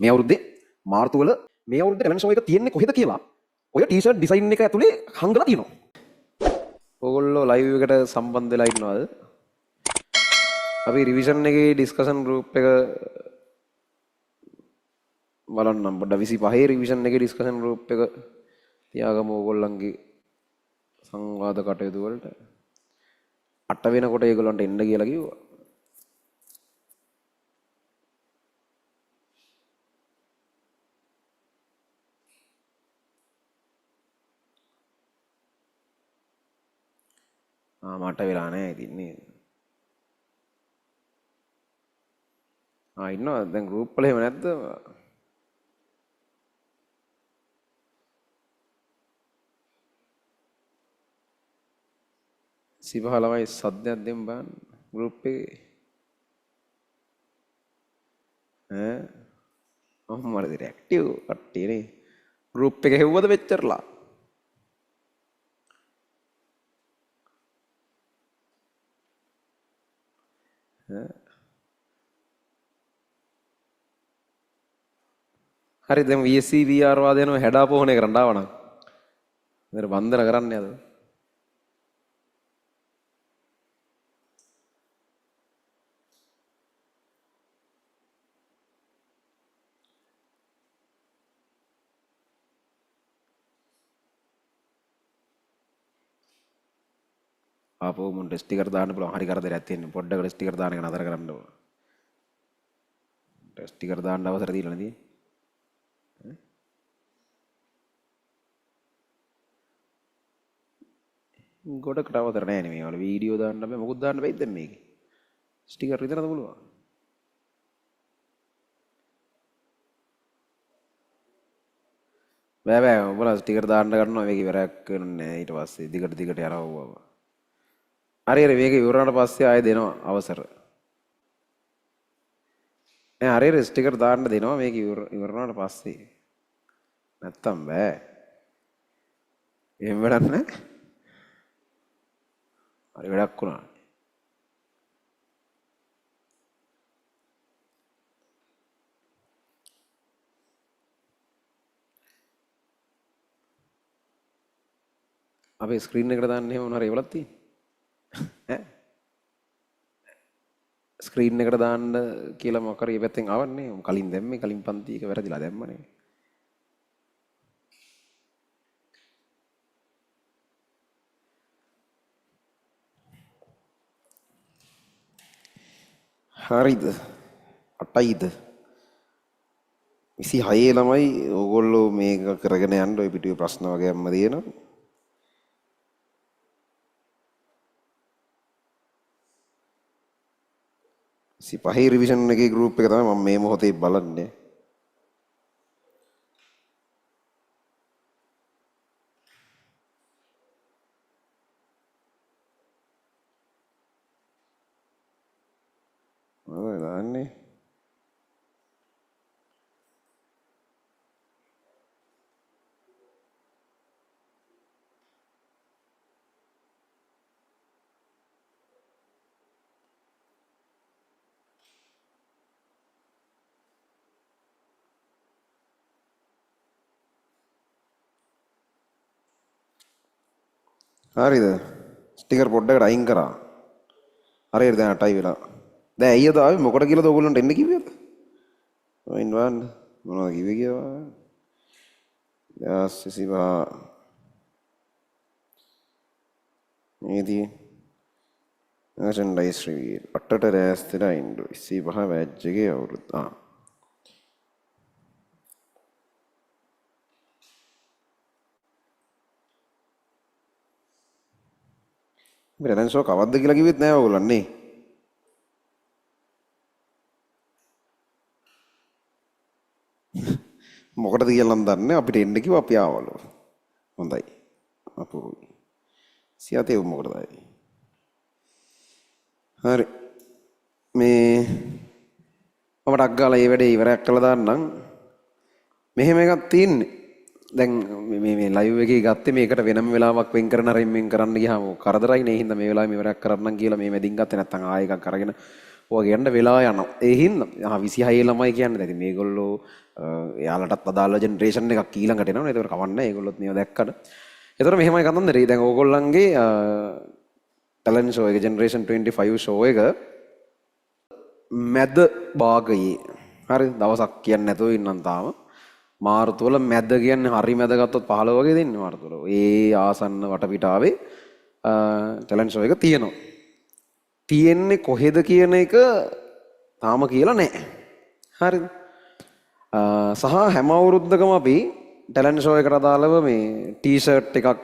මේ අවුරුද්දේ මාර්තු වල මේ අවුරුද්දේ ටැලන්ට් ෂෝ එක තියෙන්නේ කොහෙද කියලා ඔය ටී-ෂර්ට් ඩිසයින් එක ඇතුලේ හංගලා තියෙනවා. ඕගොල්ලෝ ලයිව් එකට සම්බන්ධ වෙලා ඉන්නවද? අපි රිවිෂන් එකේ ඩිස්කෂන් ගෲප් එක බලන්නම් පොඩ්ඩක් 25 රිවිෂන් එකේ ඩිස්කෂන් ගෲප් එක තියාගමු ඕගොල්ලන්ගේ සංවාද කටයුතු වලට. 8 වෙනකොට ඒගොල්ලන්ට එන්න කියලා කිව්වා. මට වෙලා නැහැ ඉතින් නේද? ඉන්නවා දැන් ගෲප් වල එහෙම නැද්ද? සිපහ ළමයි සද්දයක් දෙන්න බලන්න ගෲප් එකේ. අම්මරද ඇක්ටිව් කට්ටිය නේ. ගෲප් එක හෙව්වද මෙච්චරලා? හරි දැන් VSC VR වාදයන්ව හැඩාපෝහණය කරන්න ආවනම් මෙතන බන්ධන කරන්නේ අද. ආපහු මුන් ස්ටිකර් දාන්න පුළුවන්. හරි කරදරයක් තියෙනවා. පොඩ්ඩකට ස්ටිකර් දාන එක නතර කරන්න ඕන. ස්ටිකර් දාන්න අවසර දීලා නැති. ගොඩකට අවසර නැහැ නේ මේවල. වීඩියෝ දාන්න බෑ. මොකුත් දාන්න බැයිද දැන් මේකේ? ස්ටිකර් විතරද පුළුවන්? බෑ බෑ. උඹලා ස්ටිකර් දාන්න ගන්නවා මේක ඉවරයක් වෙන්නේ ඊට පස්සේ දිගට යනවා. හරි මේක ඉවරනට පස්සේ ආයෙ දෙනවා අවසර. හරි ස්ටිකර් දාන්න දෙනවා මේක ඉවරනට පස්සේ. නැත්තම් බෑ. එහෙම වැඩක් නැහැ. හරි වැඩක් වුණා. අපේ ස්ක්‍රීන් එකට දාන්න එහෙම මොනවා හරි ඒවලක් තියෙන්නේ. ස්ක්‍රීන් එකට දාන්න කියලා මොකක් හරි පැත්තෙන් ආවන්නේ. කලින් දැම්මේ කලින් පන්ති එක වැරදිලා දැම්මනේ. හරිද? 8යිද? 26 ළමයි ඕගොල්ලෝ මේක කරගෙන යන්න ඔය පිටුවේ ප්‍රශ්න වගේක්ම තියෙනවා. සිපහේ රිවිෂන් එකේ ගෲප් එක තමයි මම මේ මොහොතේ බලන්නේ. ඔය දාන්නේ. හරිද? ස්ටිකර් පොඩ්ඩකට අයින් කරා. හරියට දැන් 8යි වෙලා. දැන් ඇයිද ආවේ මොකට කියලාද ඔයගොල්ලන්ට එන්න කිව්වේද? වයින් වන්න මොනවද කිව්වේ කියලා. සිසිවා මේදී merchandise reveal 8ට රැස්තලා ඉන්න 25 බෑජ් එකේ අවුරුද්ද. බ්‍රෙඩන් ෂෝ කවද්ද කියලා කිව්වෙත් නෑ ඔයගොල්ලන් නේ. මොකටද කියලා නම් දන්නේ අපිට එන්න කිව්වා අපි ආවලු. හොඳයි. අපුරුයි. සියතේ මොකටද ආවේ? හරි. මේ මම ටක් ගාලා මේ වැඩේ ඉවරයක් කළා දාන්නම්. මෙහෙම එකක් තියෙන්නේ. දැන් මේ ලයිව් එකේ ගත්තේ මේකට වෙනම වෙලාවක් වෙන් කරන අරින් වෙන් කරන්න ගියාම කරදරයි නේ. හින්දා මේ වෙලාවේ ඉවරයක් කරන්නම් කියලා මේ මැදින් ගත්තේ නැත්නම් ආයෙ එකක් අරගෙන ඔය ගන්න වෙලා යනවා. ඒ හින්දා 26 ළමයි කියන්නේ ඉතින් මේගොල්ලෝ එයාලටත් අදාළ ජෙනරේෂන් එකක් ඊළඟට එනවනේ. ඒකට කවන්නේ. ඒගොල්ලොත් මේව දැක්කට. ඒතර මෙහෙමයි කතන්දරේ. දැන් ඕගොල්ලන්ගේ ටැලන්ට් ෂෝ එක ජෙනරේෂන් 25 ෂෝ එක මැද භාගයේ හරි දවසක් කියන්නේ නැතුව ඉන්නම් තාම. මාර්තු වල මැද කියන්නේ හරි මැද ගත්තොත් 15 වගේ දෙන්නේ මාර්තු වල. ඒ ආසන්න වටපිටාවේ ටැලන්ට් ෂෝ එක තියෙනවා. තියෙන්නේ කොහෙද කියන එක තාම කියලා නැහැ. හරිද? සහ හැම අවුරුද්දකම අපි ටැලන්ට් ෂෝ එකට අදාළව මේ ටී-ෂර්ට් එකක්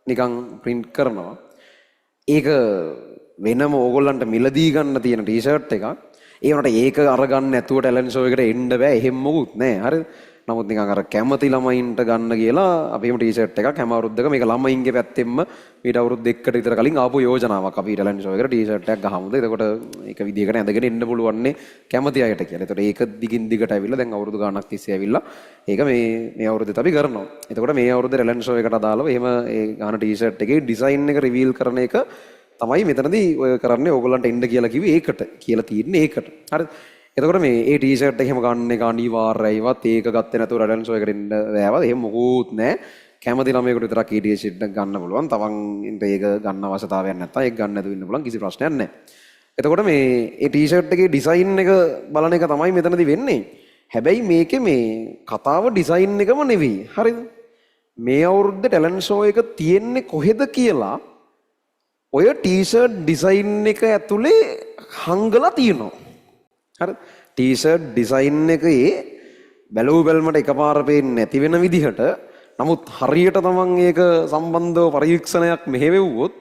නිකන් print කරනවා. ඒක වෙනම ඕගොල්ලන්ට මිලදී ගන්න තියෙන ටී-ෂර්ට් එකක්. ඒ වුණාට ඒක අරගන්න නැතුව ටැලන්ට් ෂෝ එකට එන්න බෑ. එහෙම මොකුත් නැහැ. හරිද? නමුත් නිකන් අර කැමති ළමයින්ට ගන්න කියලා අපි එහෙම ටී-ෂර්ට් එකක් හැම අවුරුද්දක මේක ළමයින්ගේ පැත්තෙන්ම ඊට අවුරුදු දෙකකට විතර කලින් ආපු යෝජනාවක් අපි ටැලන්ට් ෂෝ එකට ටී-ෂර්ට් එකක් ගහමුද? එතකොට ඒක විදියකට ඇඳගෙන එන්න පුළුවන්නේ කැමති අයට කියලා. එතකොට ඒක දිගින් දිගට ඇවිල්ලා දැන් අවුරුදු ගාණක් තිස්සේ ඇවිල්ලා ඒක මේ අවුරුද්දේත් අපි කරනවා. එතකොට මේ අවුරුද්දේ ටැලන්ට් ෂෝ එකට අදාළව එහෙම ඒ ගහන ටී-ෂර්ට් එකේ ඩිසයින් එක රිවීල් කරන එක තමයි මෙතනදී ඔය කරන්නේ. ඕගොල්ලන්ට එන්න කියලා කිව්වේ ඒකට. කියලා තියෙන්නේ ඒකට. හරිද? එතකොට මේ ඒ ටී-ෂර්ට් එක එහෙම ගන්න එක අනිවාර්යයිවත් ඒක ගත්තේ නැතුව ටැලන්ට් ෂෝ එකට එන්න බෑවද? එහෙම මොකුත් නැහැ. කැමති ළමයෙකුට විතරක් ඒ ටී-ෂර්ට් එක ගන්න පුළුවන්. තවන්ට ඒක ගන්න අවශ්‍යතාවයක් නැත්නම් ඒක ගන්න නැතුව ඉන්න පුළුවන්. කිසි ප්‍රශ්නයක් නැහැ. එතකොට මේ ඒ ටී-ෂර්ට් එකේ ඩිසයින් එක බලන එක තමයි මෙතනදී වෙන්නේ. හැබැයි මේකේ මේ කතාව ඩිසයින් එකම නෙවෙයි. හරිද? මේ අවුරුද්දේ ටැලන්ට් ෂෝ එක තියෙන්නේ කොහෙද කියලා ඔය ටී-ෂර්ට් ඩිසයින් එක ඇතුලේ හංගලා තියෙනවා. හරි ටී-ෂර්ට් ඩිසයින් එකේ බැලුව බැලමට එකපාර පේන්නේ නැති වෙන විදිහට නමුත් හරියට තමන් ඒක සම්බන්ධව පරීක්ෂණයක් මෙහෙවෙව්වොත්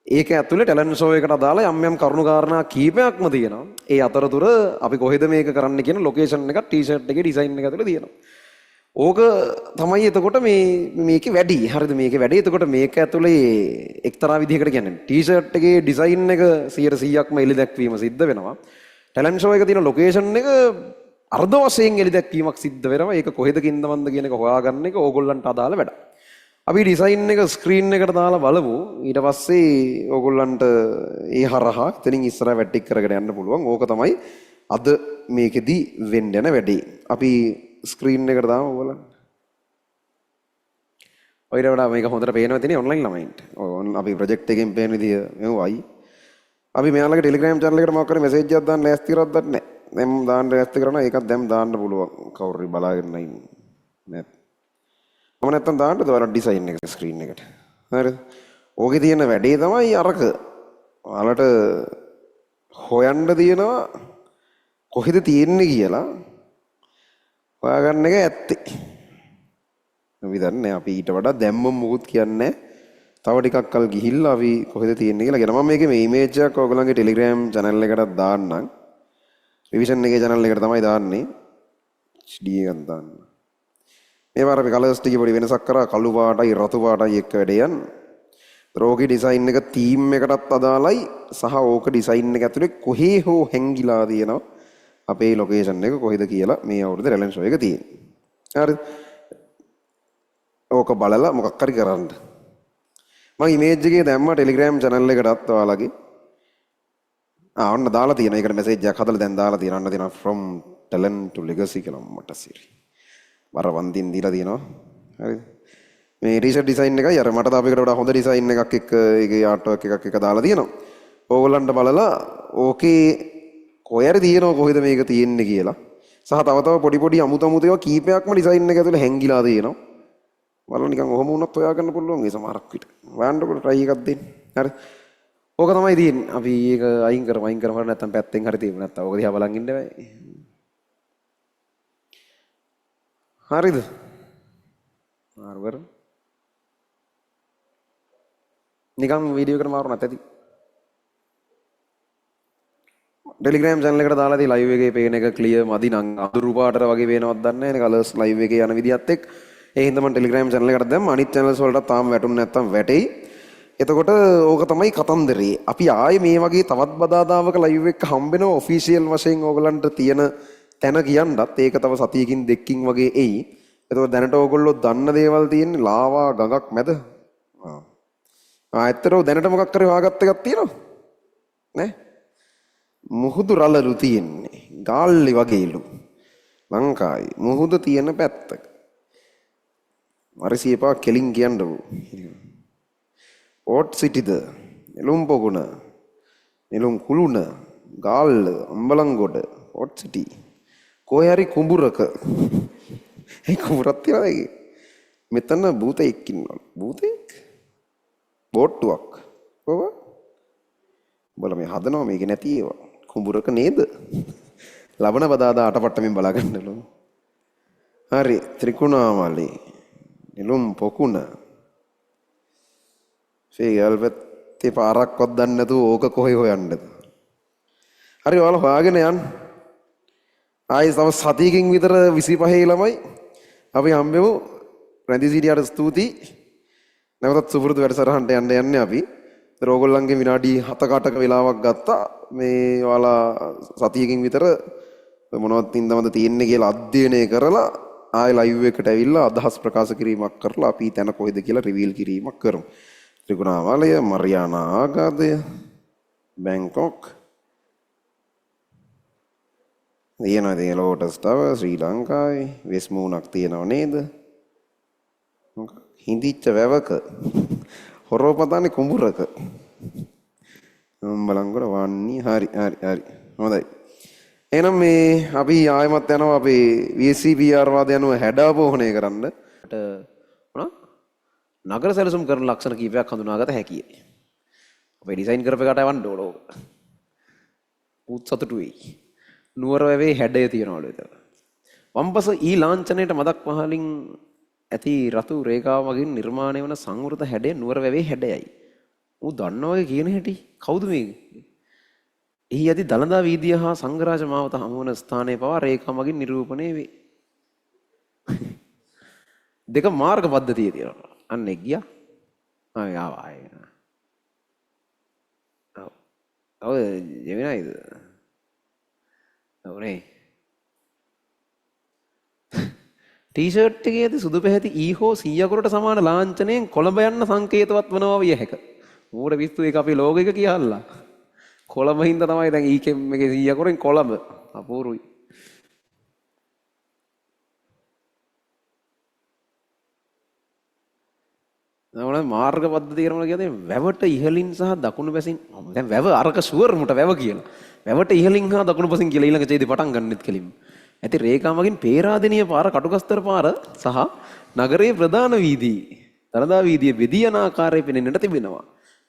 ඒක ඇතුලේ ටැලන්ට් ෂෝ එකට අදාළ යම් යම් කරුණු කාරණා කීපයක්ම තියෙනවා. ඒ අතරතුර අපි කොහෙද මේක කරන්න කියන ලොකේෂන් එකක් ටී-ෂර්ට් එකේ ඩිසයින් එක ඇතුලේ තියෙනවා. ඕක තමයි එතකොට මේකේ වැඩි. හරිද? මේකේ වැඩි. එතකොට මේක ඇතුලේ එක්තරා විදිහකට කියන්නේ ටී-ෂර්ට් එකේ ඩිසයින් එක 100%ක්ම එලි දැක්වීම සිද්ධ වෙනවා. ටැලන්ට් ෂෝ එක තියෙන ලොකේෂන් එක අර්ධ වශයෙන් එලි දැක්වීමක් සිද්ධ වෙනවා. ඒක කොහෙද කින්දමන්ද කියන එක හොයාගන්න එක ඕගොල්ලන්ට අදාළ වැඩක්. අපි ඩිසයින් එක ස්ක්‍රීන් එකට දාලා බලමු. ඊට පස්සේ ඕගොල්ලන්ට ඒ හරහා එතනින් ඉස්සරහ වැටික් කරගෙන යන්න පුළුවන්. ඕක තමයි අද මේකෙදි වෙන්න යන වැඩේ. අපි ස්ක්‍රීන් එකට දාමු ඕගොල්ලන්. ඔයිට වඩා මේක හොඳට පේනවා තියෙන්නේ ඔන්ලයින් ළමයින්ට. අපි ප්‍රොජෙක්ට් එකෙන් පේන විදිය මෙවයි. අපි මෙයාලගේ ටෙලිග්‍රෑම් channel එකට මොකක් කරේ මැසේජ් එකක් දාන්න ලෑස්ති කරවද නැහැ. දැන් දාන්න ලෑස්ති කරනවා. ඒකත් දැන් දාන්න පුළුවන්. කවුරු හරි බලාගෙන ඉන්නේ නැත්. මම නැත්තම් දාන්නද ඔයාලා ඩිසයින් එක ස්ක්‍රීන් එකට. හරිද? ඕකේ තියෙන වැඩේ තමයි අරක. ඔයාලට හොයන්න තියෙනවා කොහෙද තියෙන්නේ කියලා. හොයාගන්න එක ඇත්තේ. අපි දන්නේ අපි ඊට වඩා දැම්මම මොකුත් කියන්නේ තව ටිකක් කල් ගිහිල්ලා අපි කොහෙද තියෙන්නේ කියලා කියන මම මේකේ මේ ඉමේජ් එකක් ඔයගොල්ලන්ගේ ටෙලිග්‍රෑම් channel එකටත් දාන්නම්. රිවිෂන් එකේ channel එකට තමයි දාන්නේ. HD එකක් දාන්න. මේ පාර අපි කලර්ස් ටිකේ පොඩි වෙනසක් කරා කළු පාටයි රතු පාටයි එක්ක වැඩේ යන. රෝගී ඩිසයින් එක තීම් එකටත් අදාළයි සහ ඕක ඩිසයින් එක ඇතුලේ කොහේ හෝ හැංගිලා තියෙනවා. අපේ ලොකේෂන් එක කොහෙද කියලා මේ අවුරුද්දේ ටැලන්ට් ෂෝ එක තියෙන්නේ. හරිද? ඕක බලලා මොකක් හරි කරන්න. මම ඉමේජ් එකේ දැම්මා ටෙලිග්‍රෑම් channel එකටත් ඔයාලගේ. ඔන්න දාලා තියෙනවා. ඒකට මැසේජ් එකක් හදලා දැන් දාලා තියෙනවා. අන්න තියෙනවා from talent to legacy කියලා මට සිරි. වර වන්දින් දීලා තියෙනවා. හරිද? මේ ටී-ෂර්ට් ඩිසයින් එකයි අර මට තාපේකට වඩා හොඳ ඩිසයින් එකක් එක්ක ඒකේ ආර්ට් වර්ක් එකක් එක දාලා තියෙනවා. ඕගොල්ලන්ට බලලා ඕකේ කොහේරි තියෙනවා කොහෙද මේක තියෙන්නේ කියලා. සහ තව තව පොඩි පොඩි අමුතු අමුතු ඒවා කීපයක්ම ඩිසයින් එක ඇතුලේ හැංගිලා තියෙනවා. බලන්න නිකන් ඔහොම වුණත් හොයාගන්න පුළුවන් ඒ සමහරක් විට. හොයන්නකොට try එකක් දෙන්න. හරි. ඕක තමයි තියෙන්නේ. අපි ඒක අයින් කරමු නැත්නම් පැත්තෙන් හරි තියෙමු නැත්නම් ඕක දිහා බලන් ඉන්න බෑ. හරිද? මාරුවර. නිකන් වීඩියෝ එකට මාරු නැත්නම් ඇති. ටෙලිග්‍රෑම් channel එකට දාලා තියෙන live එකේ පේන එක clear මදි නම් අඳුරු පාටට වගේ වෙනවද දන්නේ නැහැ. කලර්ස් live එකේ යන විදිහත් එක්ක ඒ හින්දා මම ටෙලිග්‍රෑම් channel එකට දැම්ම අනිත් channels වලට තාම වැටුනේ නැත්තම් වැටෙයි. එතකොට ඕක තමයි කතන්දරේ. අපි ආයේ මේ වගේ තවත් බදාදාවක live එක හම්බෙනවා official වශයෙන් ඕගලන්ට තියෙන තැන කියන්නත් ඒක තව සතියකින් දෙකකින් වගේ එයි. එතකොට දැනට ඕගොල්ලෝ දන්න දේවල් තියෙන්නේ ලාවා ගඟක් මැද. ඇත්තටම දැනට මොකක් කරේ හොයාගත්ත එකක් තියෙනවද? නෑ. මුහුදු රළලු තියෙන්නේ. ගාල්ලි වගේලු. ලංකාවේ මුහුද තියෙන පැත්තක. මරසියපා කෙලින් කියන්නවෝ. පෝට් සිටිද නෙළුම් පොකුණ නෙළුම් කුළුණ ගාල්ල අම්බලන්ගොඩ පෝට් සිටි කොහේ හරි කුඹුරක ඒ කුඹුරක් තියනද මෙතන භූතයෙක් ඉන්නවා භූතයෙක් බෝට්ටුවක් කොහොම බල මේ හදනවා මේක නැති ඒවා කුඹුරක නේද ලබන බදාදා අටපට්ටමින් බලා ගන්නලු හරි ත්‍රිකුණාමලේ නෙළුම් පොකුණ ෆේගල්පත්තේ පාරක්වත් දන්නේ නැතුව ඕක කොහේ හොයන්නද හරි ඔයාලා හොයාගෙන යන්න ආයි තව සතියකින් විතර 25 ළමයි අපි හම්බෙමු රැඳි සිටියට ස්තුතියි නැවතත් සුපුරුදු වැඩසටහනට යන්නේ අපි ඕගොල්ලන්ගේ විනාඩි 7-8ක වෙලාවක් ගත්තා මේ ඔයාලා සතියකින් විතර මොනවද තින්දමද තියෙන්නේ කියලා අධ්‍යයනය කරලා ආයි ලයිව් එකට ඇවිල්ලා අදහස් ප්‍රකාශ කිරීමක් කරලා අපි තැන කොහෙද කියලා රිවීල් කිරීමක් කරමු ත්‍රිකුණාමලය මරියානා ආගාදය බැංකොක් තියෙනවා ඉතින් ලෝටස් ටවර් ශ්‍රී ලංකාවේ වෙස් මූණක් තියෙනව නේද හිඳිච්ච වැවක හොරෝ පතානේ කුඹුරක බලංගොඩ වන්නේ හරි හොඳයි එහෙනම් මේ අපි ආයෙමත් යනවා අපේ VCPR වාද යනුව හැඩාපෝහණය කරන්න නගර සැලසුම් කරන ලක්ෂණ කීපයක් හඳුනාගත හැකියි අපේ ඩිසයින් කරපු එකට යවන්න ඕන ඕක උත් සතුටු වෙයි නුවර වැවේ හැඩය තියනවලු විතර වම්පස ඊ ලාංඡනයේට මදක් පහලින් ඇති රතු රේඛාව මගින් නිර්මාණය වන සංවෘත හැඩය නුවර වැවේ හැඩයයි ඌ දන්නා වගේ කියන හැටි කවුද මේක එහි ඇති දළදා වීදිය හා සංඝරාජ මාවත හමු වන ස්ථානයේ පවා රේඛා මගින් නිරූපණය වේ දෙක මාර්ග පද්ධතිය තියෙනවා අන්න ගියා ආවා ඔව් ජෙමිනයිද ඔවනේ ටී-ෂර්ට් එකේ ඇති සුදු පැහැති ඊ හෝ 100 සමාන ලාංඡනයෙන් කොළඹ යන්න සංකේතවත් වනවා විය හැක. මෝඩ පිස්සු එක අපේ ලෝගෝ එක කියහල්ලා. කොළඹ හින්දා තමයි දැන් ඊකෙම් එකේ 100 කොළඹ. අපූරුයි. නෝන මාර්ග පද්ධතිය කරනවා කියන්නේ වැවට ඉහලින් සහ දකුණු පැසින් දැන් වැව අරක ෂුවර් මුට වැව කියලා. වැවට ඉහලින් හා දකුණු පැසින් කියලා ඊළඟ ඡේදෙ පටන් ගන්නෙත් කෙලින්ම. ඇති රේඛා මගින් පේරාදෙණිය පාර කටුකස්තර පාර සහ නගරයේ ප්‍රධාන වීදි දළදා වීදියේ බෙදී යන ආකාරය පෙනෙන්නට තිබෙනවා.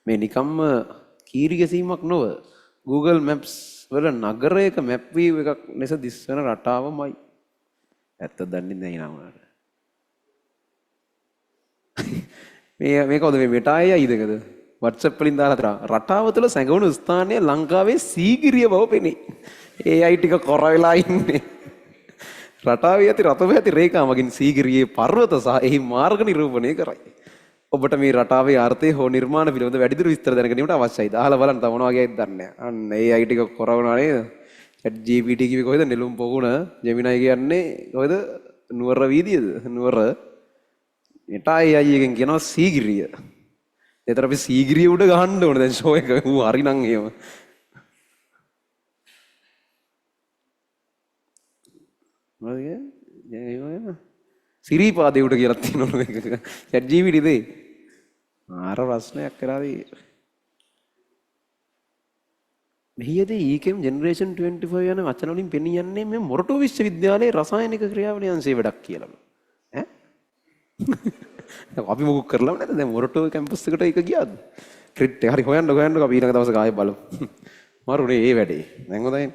මේ නිකම්ම කීරි ගැසීමක් නොව Google Maps වල නගරයක map view එකක් ලෙස දිස්වන රටාවමයි. ඇත්ත දන්නේ නැහැ නම. මේ කවුද මේ මෙටායේ අයිදකද WhatsApp වලින් දාලා රටාව තුළ සැඟවුණු ස්ථානය ලංකාවේ සීගිරිය බව පෙනේ. ඒ අය ටික කොර වෙලා ඉන්නේ. රටාවේ ඇති රතව ඇති රේඛා මගින් සීගිරියේ පර්වත සහ එහි මාර්ග නිරූපණය කරයි. ඔබට මේ රටාවේ අර්ථය හෝ නිර්මාණ පිළිබඳ වැඩිදුර විස්තර දැන ගැනීමට අවශ්‍යයි. අහලා බලන්න තව මොනවා වගේද දන්නේ නැහැ. අන්න ඒ අය ටික කොර වුණා නේද? chat GPT කිව්වේ කොහෙද? නෙළුම් පොකුණ. Gemini කියන්නේ කොහෙද? නුවර වීදියේද? නුවර. එටායි අයියගෙන් කියනවා සීගිරිය. ඒතර අපි සීගිරිය උඩ ගහන්න ඕනේ දැන් ෂෝ එක. ඌ හරිනම් එහෙම. සිරීපාදේ උඩ කියලා තියෙනවලු මේක. chat GPT දේ. ආර ප්‍රශ්නයක් කරාදී. මෙහිදී ඊකෙම් ජෙනරේෂන් 25 යන වචන වලින් පෙනී යන්නේ මේ මොරටු විශ්වවිද්‍යාලයේ රසායනික ක්‍රියාවලියන්සේ වැඩක් කියලා. ඈ? අපි මොකක් කරලා නැද්ද දැන් මොරටු කැම්පස් එකට ඒක ගියාද? ක්‍රිට් එක හරි හොයන්න අපි ඊළඟ දවසක ආයෙ බලමු. මරුනේ ඒ වැඩේ. දැන් හොඳයි.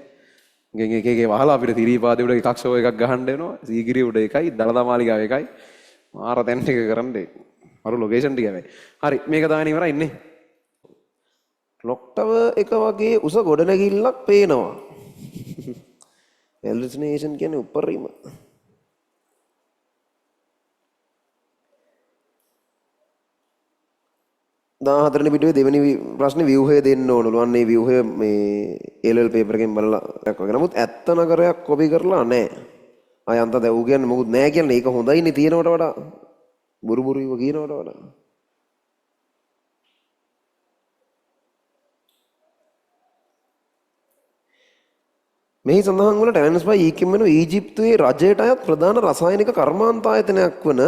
එකේ වහලා අපිට තිරීපාදේ උඩ එකක් ෂෝ එකක් ගහන්න වෙනවා. සීගිරිය උඩ එකයි, දළදා මාලිගාව එකයි. මාර තැන් ටික කරන්නේ. මරු ලොකේෂන් ටික හැබැයි. හරි මේක දාගෙන ඉවරයි ඉන්නේ. ක්ලොක් ටවර් එක වගේ උස ගොඩනැගිල්ලක් පේනවා. හැලුසිනේෂන් කියන්නේ උපරිම. දාහතරනේ පිටුවේ දෙවෙනි ප්‍රශ්නේ ව්‍යුහය දෙන්න ඕනලු. අන්න ඒ ව්‍යුහය මේ A-level paper එකෙන් බලලා දක්වගෙන. නමුත් ඇත්ත නගරයක් කොපි කරලා නැහැ. ආය අන්ත දැන් ඌ කියන්නේ මොකුත් නැහැ කියන්නේ. ඒක හොඳයිනේ තියෙනවට වඩා. බුරුබුරුව කියනවට වඩා. මෙහි සඳහන් වන ටැලන්ස්බයි ඊකින් වෙන ඊජිප්තුවේ රජයට අයත් ප්‍රධාන රසායනික කර්මාන්ත ආයතනයක් වන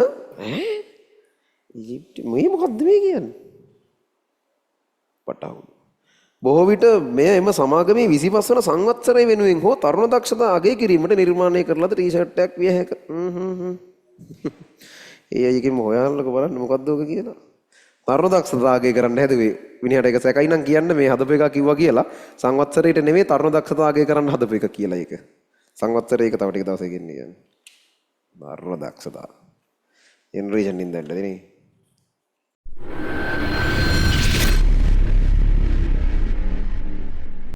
ඊජිප්තු මේ මොකද්ද මේ කියන්නේ? පටාවු. බොහෝ විට මෙය එම සමාගමේ 25 වන සංවත්සරය වෙනුවෙන් හෝ තරුණ දක්ෂතා අගය කිරීමට නිර්මාණය කරන ලද ටී-ෂර්ට් එකක් විය හැක. ඒ අයකින් හොයන්නක බලන්න මොකද්ද ඔක කියලා. තරුණ දක්ෂතා අගය කරන්න හැදුවේ විනිහට එක සැකයි නම් කියන්න මේ හදපු එක කිව්වා කියලා. සංවත්සරයට නෙමෙයි තරුණ දක්ෂතා අගය කරන්න හදපු එක කියලා ඒක. සංවත්සරයක තව ටික දවසකින් කියන්නේ. තරුණ දක්ෂතා. ජෙනරේෂන් ඉඳන්ද නේ.